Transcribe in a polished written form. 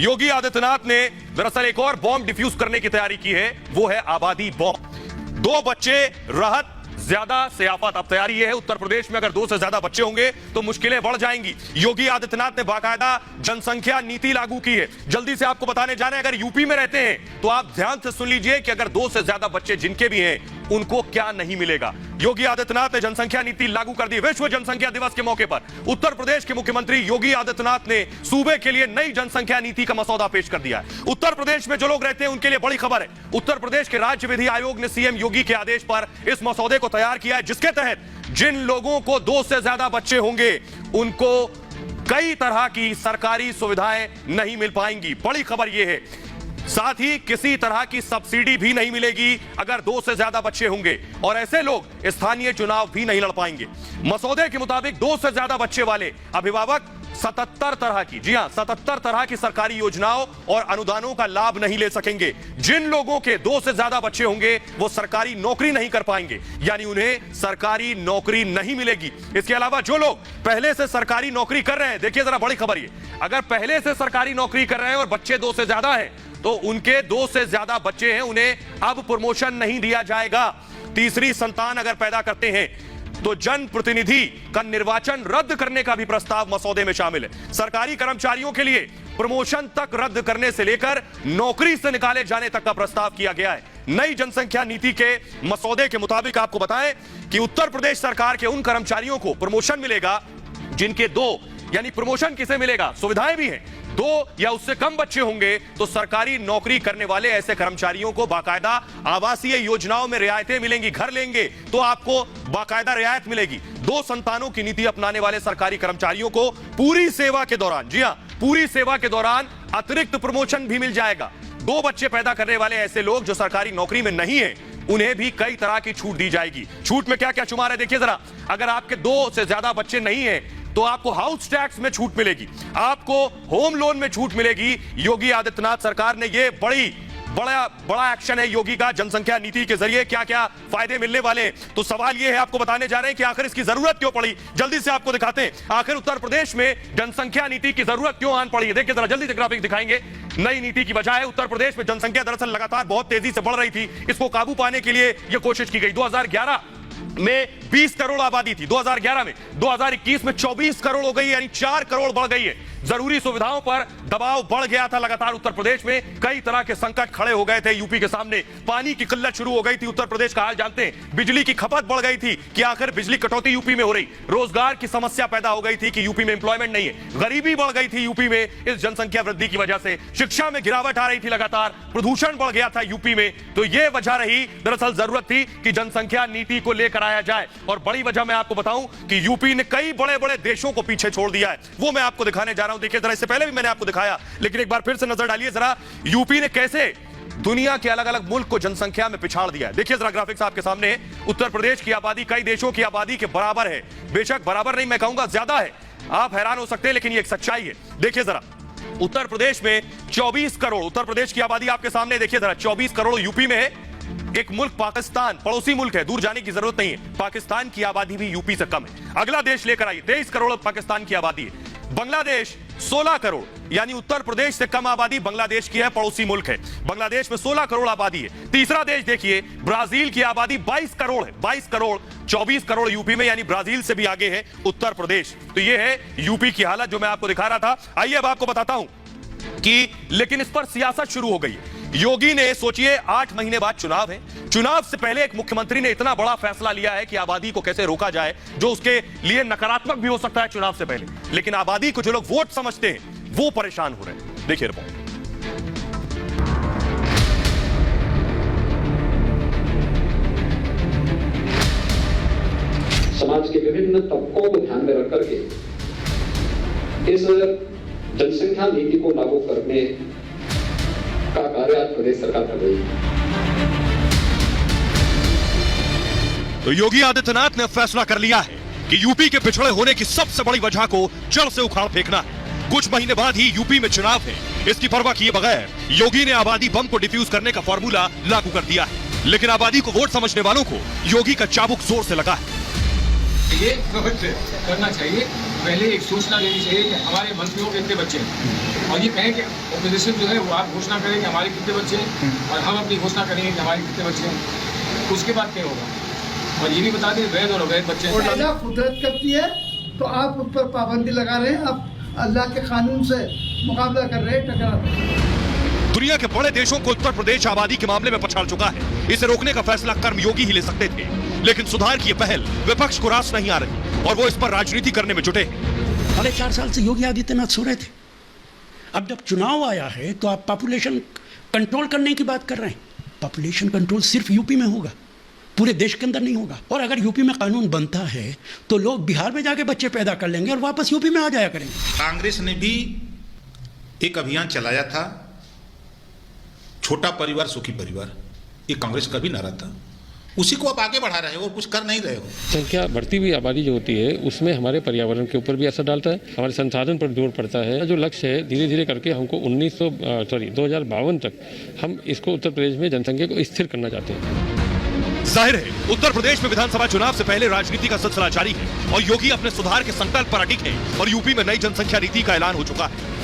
योगी आदित्यनाथ ने दरअसल एक और बॉम्ब डिफ्यूज करने की तैयारी की है, वो है आबादी बॉम्ब। 2 बच्चे राहत, ज्यादा से आफत। अब तैयारी यह है, उत्तर प्रदेश में अगर 2 से ज्यादा बच्चे होंगे तो मुश्किलें बढ़ जाएंगी। योगी आदित्यनाथ ने बाकायदा जनसंख्या नीति लागू की है। जल्दी से आपको बताने जा रहे हैं, अगर यूपी में रहते हैं तो आप ध्यान से सुन लीजिए कि अगर 2 से ज्यादा बच्चे जिनके भी हैं उनको क्या नहीं मिलेगा। योगी आदित्यनाथ ने जनसंख्या नीति लागू कर दी। विश्व जनसंख्या दिवस के मौके पर उत्तर प्रदेश के मुख्यमंत्री योगी आदित्यनाथ ने सूबे के लिए नई जनसंख्या नीति का मसौदा पेश कर दिया है। उत्तर प्रदेश में जो लोग रहते हैं उनके लिए बड़ी खबर है। उत्तर प्रदेश के राज्य विधि आयोग ने सीएम योगी के आदेश पर इस मसौदे को तैयार किया है, जिसके तहत जिन लोगों को 2 से ज्यादा बच्चे होंगे उनको कई तरह की सरकारी सुविधाएं नहीं मिल पाएंगी। बड़ी खबर यह है, साथ ही किसी तरह की सब्सिडी भी नहीं मिलेगी अगर 2 से ज्यादा बच्चे होंगे, और ऐसे लोग स्थानीय चुनाव भी नहीं लड़ पाएंगे। मसौदे के मुताबिक 2 से ज्यादा बच्चे वाले अभिभावक 77 तरह की, जी हां 77 तरह की सरकारी योजनाओं और अनुदानों का लाभ नहीं ले सकेंगे। जिन लोगों के 2 से ज्यादा बच्चे होंगे वो सरकारी नौकरी नहीं कर पाएंगे, यानी उन्हें सरकारी नौकरी नहीं मिलेगी। इसके अलावा जो लोग पहले से सरकारी नौकरी कर रहे हैं, देखिए जरा बड़ी खबर ये, अगर पहले से सरकारी नौकरी कर रहे हैं और बच्चे 2 से ज्यादा हैं तो उनके 2 से ज्यादा बच्चे हैं, उन्हें अब प्रमोशन नहीं दिया जाएगा। तीसरी संतान अगर पैदा करते हैं तो जनप्रतिनिधि का निर्वाचन रद्द करने का भी प्रस्ताव मसौदे में शामिल है। सरकारी कर्मचारियों के लिए प्रमोशन तक रद्द करने से लेकर नौकरी से निकाले जाने तक का प्रस्ताव किया गया है। नई जनसंख्या नीति के मसौदे के मुताबिक आपको बताएं कि उत्तर प्रदेश सरकार के उन कर्मचारियों को प्रमोशन मिलेगा जिनके 2, यानी प्रमोशन किसे मिलेगा, सुविधाएं भी हैं, 2 या उससे कम बच्चे होंगे तो सरकारी नौकरी करने वाले ऐसे कर्मचारियों को बाकायदा आवासीय योजनाओं में रियायतें मिलेंगी। घर लेंगे तो आपको बाकायदा रियायत मिलेगी। 2 संतानों की नीति अपनाने वाले सरकारी कर्मचारियों को पूरी सेवा के दौरान, जी हां पूरी सेवा के दौरान अतिरिक्त प्रमोशन भी मिल जाएगा। 2 बच्चे पैदा करने वाले ऐसे लोग जो सरकारी नौकरी में नहीं है उन्हें भी कई तरह की छूट दी जाएगी। छूट में क्या क्या शुमार है देखिए जरा, अगर आपके 2 से ज्यादा बच्चे नहीं है तो आपको हाउस टैक्स में छूट मिलेगी, आपको होम लोन में छूट मिलेगी। योगी आदित्यनाथ सरकार ने ये बड़ा एक्शन है योगी का जनसंख्या नीति के जरिए, क्या क्या फायदे मिलने वाले हैं। तो सवाल ये है, आपको बताने जा रहे हैं कि आखिर इसकी जरूरत क्यों पड़ी। जल्दी से आपको दिखाते हैं आखिर उत्तर प्रदेश में जनसंख्या नीति की जरूरत क्यों आन पड़ी है। देखिए जरा जल्दी से ग्राफिक दिखाएंगे। नई नीति की वजह है, उत्तर प्रदेश में जनसंख्या दरअसल लगातार बहुत तेजी से बढ़ रही थी। इसको काबू पाने के लिए यह कोशिश की गई। 2011 में 20 करोड़ आबादी थी, 2011 में, 2021 में 24 करोड़ हो गई, यानी 4 करोड़ बढ़ गई है। जरूरी सुविधाओं पर दबाव बढ़ गया था लगातार। उत्तर प्रदेश में कई तरह के संकट खड़े हो गए थे यूपी के सामने। पानी की किल्लत शुरू हो गई थी, उत्तर प्रदेश का हाल जानते हैं। बिजली की खपत बढ़ गई थी कि आखिर बिजली कटौती यूपी में हो रही। रोजगार की समस्या पैदा हो गई थी कि यूपी में एम्प्लॉयमेंट नहीं है। गरीबी बढ़ गई थी यूपी में इस जनसंख्या वृद्धि की वजह से। शिक्षा में गिरावट आ रही थी लगातार, प्रदूषण बढ़ गया था यूपी में। तो यह वजह रही, दरअसल जरूरत थी कि जनसंख्या नीति को लेकर आया जाए। और बड़ी वजह मैं आपको बताऊं कि यूपी ने कई बड़े बड़े देशों को पीछे छोड़ दिया है, वो मैं आपको दिखाने जा रहा हूं। देखिए जरा, इससे पहले भी मैंने आपको दिखाया, लेकिन एक बार फिर से नजर डालिए जरा, यूपी ने कैसे दुनिया के अलग अलग मुल्क को जनसंख्या में पिछाड़ दिया है। देखिए जरा ग्राफिक्स आपके सामने। उत्तर प्रदेश की आबादी कई देशों की आबादी के बराबर है, बेशक बराबर नहीं, मैं कहूंगा ज्यादा है। आप हैरान हो सकते हैं लेकिन ये एक सच्चाई है। देखिए जरा, उत्तर प्रदेश में 24 करोड़, उत्तर प्रदेश की आबादी आपके सामने देखिए जरा, 24 करोड़ यूपी में है। एक मुल्क पाकिस्तान, पड़ोसी मुल्क है, दूर जाने की जरूरत नहीं है, पाकिस्तान की आबादी भी यूपी से कम है। अगला देश लेकर आइए, 23 करोड़ पाकिस्तान की आबादी है। बांग्लादेश 16 करोड़, यानी उत्तर प्रदेश से कम आबादी बांग्लादेश की है, पड़ोसी मुल्क है। बांग्लादेश में 16 करोड़ आबादी है। तीसरा देश देखिए, ब्राजील की आबादी 22 करोड़ है, 22 करोड़, 24 करोड़ यूपी में, यानी ब्राजील से भी आगे है उत्तर प्रदेश। तो यह है यूपी की हालत जो मैं आपको दिखा रहा था। आइए अब आपको बताता हूं कि लेकिन इस पर सियासत शुरू हो गई है। योगी ने, सोचिए 8 महीने बाद चुनाव है, चुनाव से पहले एक मुख्यमंत्री ने इतना बड़ा फैसला लिया है कि आबादी को कैसे रोका जाए, जो उसके लिए नकारात्मक भी हो सकता है चुनाव से पहले, लेकिन आबादी को जो लोग वोट समझते हैं वो परेशान हो रहे हैं। देखिए रिपोर्ट। समाज के विभिन्न तबकों को ध्यान में रख करके इस जनसंख्या नीति को लागू करने का कार्य आज प्रदेश सरकार कर रही है। तो योगी आदित्यनाथ ने फैसला कर लिया है कि यूपी के पिछड़े होने की सबसे बड़ी वजह को जड़ से उखाड़ फेंकना है। कुछ महीने बाद ही यूपी में चुनाव है, इसकी परवाह किए बगैर योगी ने आबादी बम को डिफ्यूज करने का फॉर्मूला लागू कर दिया है। लेकिन आबादी को वोट समझने वालों को योगी का चाबुक जोर से लगा है। ये करना चाहिए पहले एक सूचना देनी चाहिए कि हमारे मंत्रियों के कितने बच्चे हैं, और ये कहें कि ऑपोजिशन जो है वो आप घोषणा करें कि हमारे कितने बच्चे हैं और हम अपनी घोषणा करेंगे कि हमारे कितने बच्चे हैं। उसके बाद क्या होगा, और ये भी बता दें वैध और अवैध बच्चे हैं। अल्लाह कुदरत करती है तो आप उस पर पाबंदी लगा रहे हैं, आप अल्लाह के कानून से मुकाबला कर रहे हैं, टकरा रहे हैं। दुनिया के बड़े देशों को उत्तर प्रदेश आबादी के मामले में पछाड़ चुका है। इसे रोकने का फैसला कर्मयोगी ही ले सकते थे, लेकिन सुधार की पहल विपक्ष को रास नहीं आ रही और वो इस पर राजनीति करने में जुटे हैं। 4.5 साल से योगी आदित्यनाथ सो रहे थे। अब जब चुनाव आया है तो आप पॉपुलेशन कंट्रोल करने की बात कर रहे हैं। पॉपुलेशन कंट्रोल सिर्फ यूपी में होगा, पूरे देश के अंदर नहीं होगा। और अगर यूपी में कानून बनता है तो लोग बिहार में जाके बच्चे पैदा कर लेंगे और वापस यूपी में आ जाया करेंगे। कांग्रेस ने भी एक अभियान चलाया था, छोटा परिवार सुखी परिवार, ये कांग्रेस का भी नारा था। उसी को आप आगे बढ़ा रहे हो और कुछ कर नहीं रहे हो। संख्या बढ़ती हुई आबादी जो होती है उसमें हमारे पर्यावरण के ऊपर भी असर डालता है, हमारे संसाधन पर जोर पड़ता है। जो लक्ष्य है धीरे धीरे करके हमको 2052 तक हम इसको उत्तर प्रदेश में जनसंख्या को स्थिर करना चाहते हैं। जाहिर है उत्तर प्रदेश में विधानसभा चुनाव से पहले राजनीति का सिलसिला जारी है और योगी अपने सुधार के संकल्प पर अडिग है और यूपी में नई जनसंख्या नीति का ऐलान हो चुका है।